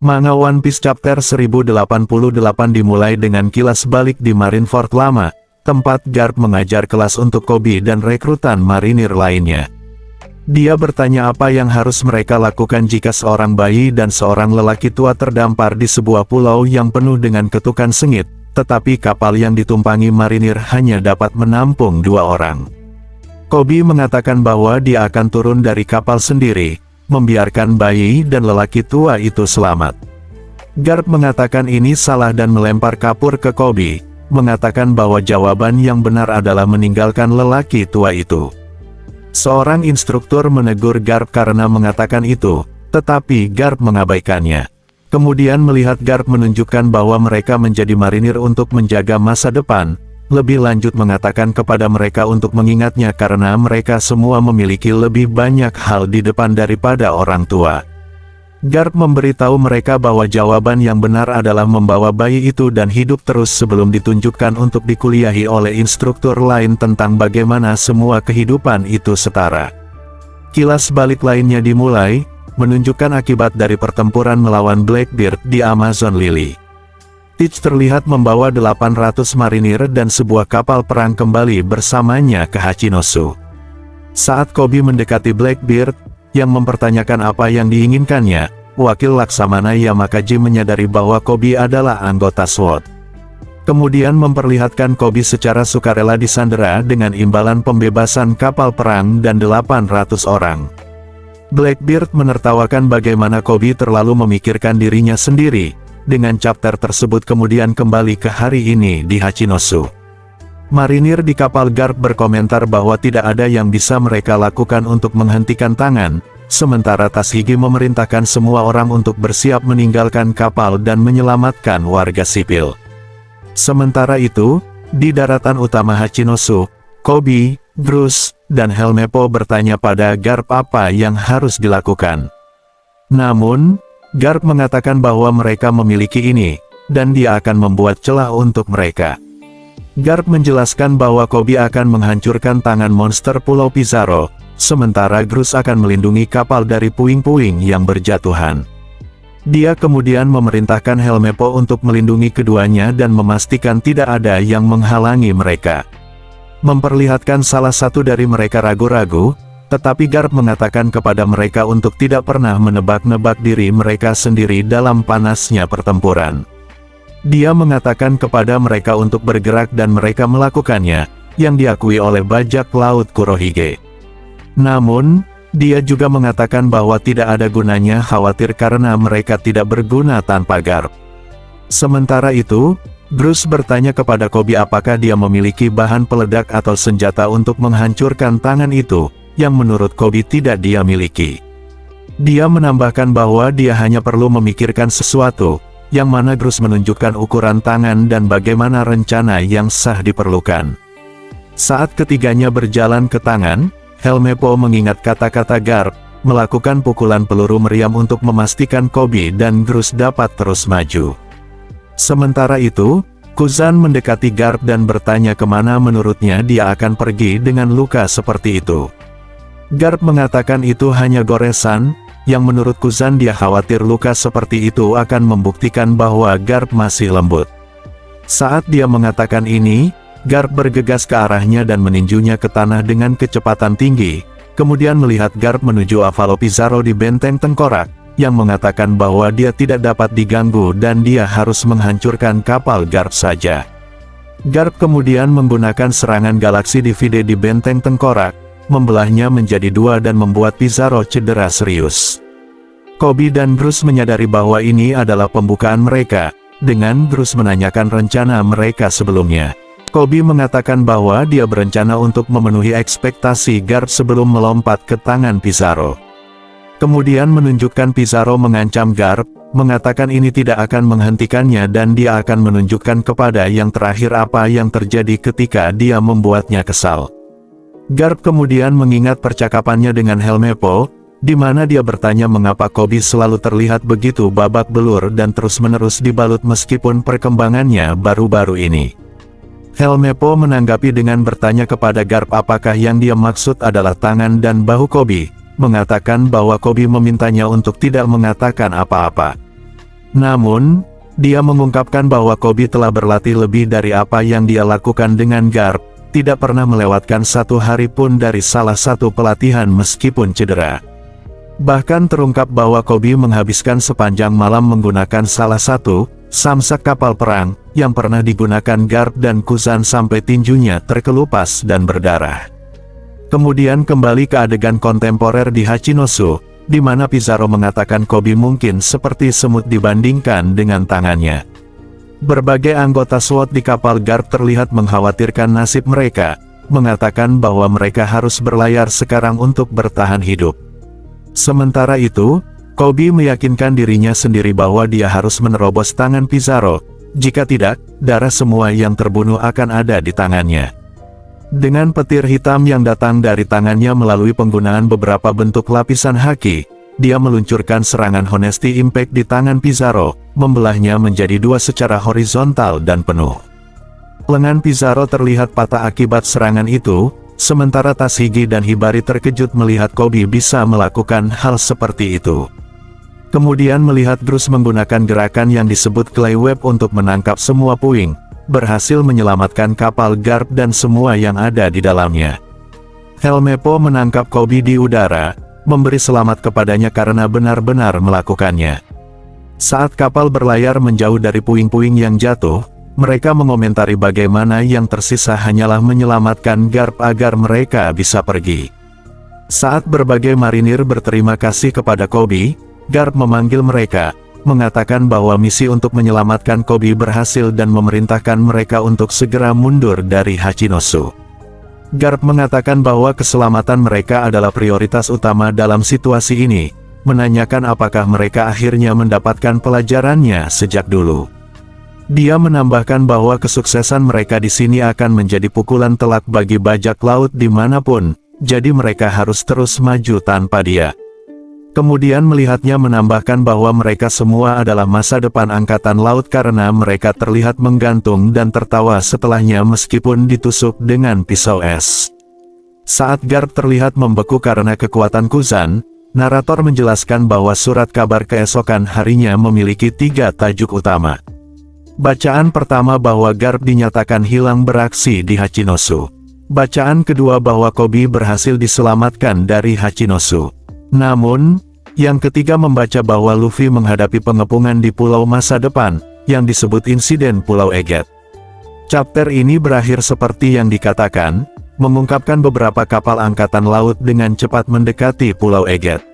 Manga One Piece Chapter 1088 dimulai dengan kilas balik di Marineford lama, tempat Garp mengajar kelas untuk Koby dan rekrutan marinir lainnya. Dia bertanya apa yang harus mereka lakukan jika seorang bayi dan seorang lelaki tua terdampar di sebuah pulau yang penuh dengan ketukan sengit, tetapi kapal yang ditumpangi marinir hanya dapat menampung 2 orang. Koby mengatakan bahwa dia akan turun dari kapal sendiri, membiarkan bayi dan lelaki tua itu selamat. Garp mengatakan ini salah dan melempar kapur ke Koby, mengatakan bahwa jawaban yang benar adalah meninggalkan lelaki tua itu. Seorang instruktur menegur Garp karena mengatakan itu, tetapi Garp mengabaikannya. Kemudian melihat Garp menunjukkan bahwa mereka menjadi marinir untuk menjaga masa depan, lebih lanjut mengatakan kepada mereka untuk mengingatnya karena mereka semua memiliki lebih banyak hal di depan daripada orang tua. Garp memberitahu mereka bahwa jawaban yang benar adalah membawa bayi itu dan hidup terus sebelum ditunjukkan untuk dikuliahi oleh instruktur lain tentang bagaimana semua kehidupan itu setara. Kilas balik lainnya dimulai, menunjukkan akibat dari pertempuran melawan Blackbeard di Amazon Lily. Teach terlihat membawa 800 marinir dan sebuah kapal perang kembali bersamanya ke Hachinosu. Saat Koby mendekati Blackbeard, yang mempertanyakan apa yang diinginkannya, wakil Laksamana Yamakaji menyadari bahwa Koby adalah anggota SWOT. Kemudian memperlihatkan Koby secara sukarela disandera dengan imbalan pembebasan kapal perang dan 800 orang. Blackbeard menertawakan bagaimana Koby terlalu memikirkan dirinya sendiri. Dengan chapter tersebut kemudian kembali ke hari ini di Hachinosu. Marinir di kapal Garp berkomentar bahwa tidak ada yang bisa mereka lakukan untuk menghentikan tangan, sementara Tashigi memerintahkan semua orang untuk bersiap meninggalkan kapal dan menyelamatkan warga sipil. Sementara itu, di daratan utama Hachinosu, Koby, Groose, dan Helmeppo bertanya pada Garp apa yang harus dilakukan. Namun, Garp mengatakan bahwa mereka memiliki ini, dan dia akan membuat celah untuk mereka. Garp menjelaskan bahwa Koby akan menghancurkan tangan monster Pulau Pizarro, sementara Groose akan melindungi kapal dari puing-puing yang berjatuhan. Dia kemudian memerintahkan Helmeppo untuk melindungi keduanya dan memastikan tidak ada yang menghalangi mereka. Memperlihatkan salah satu dari mereka ragu-ragu, tetapi Garp mengatakan kepada mereka untuk tidak pernah menebak-nebak diri mereka sendiri dalam panasnya pertempuran. Dia mengatakan kepada mereka untuk bergerak dan mereka melakukannya, yang diakui oleh bajak laut Kurohige. Namun, dia juga mengatakan bahwa tidak ada gunanya khawatir karena mereka tidak berguna tanpa Garp. Sementara itu, Groose bertanya kepada Koby apakah dia memiliki bahan peledak atau senjata untuk menghancurkan tangan itu, yang menurut Koby tidak dia miliki. Dia menambahkan bahwa dia hanya perlu memikirkan sesuatu, yang mana Groose menunjukkan ukuran tangan dan bagaimana rencana yang sah diperlukan. Saat ketiganya berjalan ke tangan, Helmeppo mengingat kata-kata Garp, melakukan pukulan peluru meriam untuk memastikan Koby dan Groose dapat terus maju. Sementara itu, Kuzan mendekati Garp dan bertanya kemana menurutnya dia akan pergi dengan luka seperti itu. Garp mengatakan itu hanya goresan, yang menurut Kuzan dia khawatir luka seperti itu akan membuktikan bahwa Garp masih lembut. Saat dia mengatakan ini, Garp bergegas ke arahnya dan meninjunya ke tanah dengan kecepatan tinggi, kemudian melihat Garp menuju Avalo Pizarro di benteng tengkorak, yang mengatakan bahwa dia tidak dapat diganggu dan dia harus menghancurkan kapal Garp saja. Garp kemudian menggunakan serangan galaksi divide di benteng tengkorak, membelahnya menjadi 2 dan membuat Pizarro cedera serius. Koby dan Groose menyadari bahwa ini adalah pembukaan mereka, dengan Groose menanyakan rencana mereka sebelumnya. Koby mengatakan bahwa dia berencana untuk memenuhi ekspektasi Garp sebelum melompat ke tangan Pizarro. Kemudian menunjukkan Pizarro mengancam Garp, mengatakan ini tidak akan menghentikannya dan dia akan menunjukkan kepada yang terakhir apa yang terjadi ketika dia membuatnya kesal. Garp kemudian mengingat percakapannya dengan Helmeppo, di mana dia bertanya mengapa Koby selalu terlihat begitu babak belur dan terus-menerus dibalut meskipun perkembangannya baru-baru ini. Helmeppo menanggapi dengan bertanya kepada Garp apakah yang dia maksud adalah tangan dan bahu Koby, mengatakan bahwa Koby memintanya untuk tidak mengatakan apa-apa. Namun, dia mengungkapkan bahwa Kobe telah berlatih lebih dari apa yang dia lakukan dengan Garp, tidak pernah melewatkan satu hari pun dari salah satu pelatihan meskipun cedera. Bahkan terungkap bahwa Kobe menghabiskan sepanjang malam menggunakan salah satu samsak kapal perang yang pernah digunakan Garp dan Kuzan sampai tinjunya terkelupas dan berdarah. Kemudian kembali ke adegan kontemporer di Hachinosu, di mana Pizarro mengatakan Kobe mungkin seperti semut dibandingkan dengan tangannya. Berbagai anggota SWAT di kapal Garp terlihat mengkhawatirkan nasib mereka, mengatakan bahwa mereka harus berlayar sekarang untuk bertahan hidup. Sementara itu, Kobe meyakinkan dirinya sendiri bahwa dia harus menerobos tangan Pizarro, jika tidak, darah semua yang terbunuh akan ada di tangannya. Dengan petir hitam yang datang dari tangannya melalui penggunaan beberapa bentuk lapisan haki, dia meluncurkan serangan Honesty Impact di tangan Pizarro, membelahnya menjadi dua secara horizontal dan penuh. Lengan Pizarro terlihat patah akibat serangan itu, sementara Tashigi dan Hibari terkejut melihat Kobe bisa melakukan hal seperti itu. Kemudian melihat Bruce menggunakan gerakan yang disebut Clay Web untuk menangkap semua puing, berhasil menyelamatkan kapal Garp dan semua yang ada di dalamnya. Helmeppo menangkap Kobe di udara, memberi selamat kepadanya karena benar-benar melakukannya. Saat kapal berlayar menjauh dari puing-puing yang jatuh, mereka mengomentari bagaimana yang tersisa hanyalah menyelamatkan Garp agar mereka bisa pergi. Saat berbagai marinir berterima kasih kepada Kobe, Garp memanggil mereka, mengatakan bahwa misi untuk menyelamatkan Kobe berhasil dan memerintahkan mereka untuk segera mundur dari Hachinosu. Garp mengatakan bahwa keselamatan mereka adalah prioritas utama dalam situasi ini, menanyakan apakah mereka akhirnya mendapatkan pelajarannya sejak dulu. Dia menambahkan bahwa kesuksesan mereka di sini akan menjadi pukulan telak bagi bajak laut dimanapun, jadi mereka harus terus maju tanpa dia. Kemudian melihatnya menambahkan bahwa mereka semua adalah masa depan angkatan laut karena mereka terlihat menggantung dan tertawa setelahnya meskipun ditusuk dengan pisau es. Saat Garp terlihat membeku karena kekuatan Kuzan, narator menjelaskan bahwa surat kabar keesokan harinya memiliki 3 tajuk utama. Bacaan pertama bahwa Garp dinyatakan hilang beraksi di Hachinosu. Bacaan kedua bahwa Kobe berhasil diselamatkan dari Hachinosu. Namun, yang ketiga membaca bahwa Luffy menghadapi pengepungan di pulau masa depan, yang disebut insiden Pulau Egghead. Chapter ini berakhir seperti yang dikatakan, mengungkapkan beberapa kapal angkatan laut dengan cepat mendekati Pulau Egghead.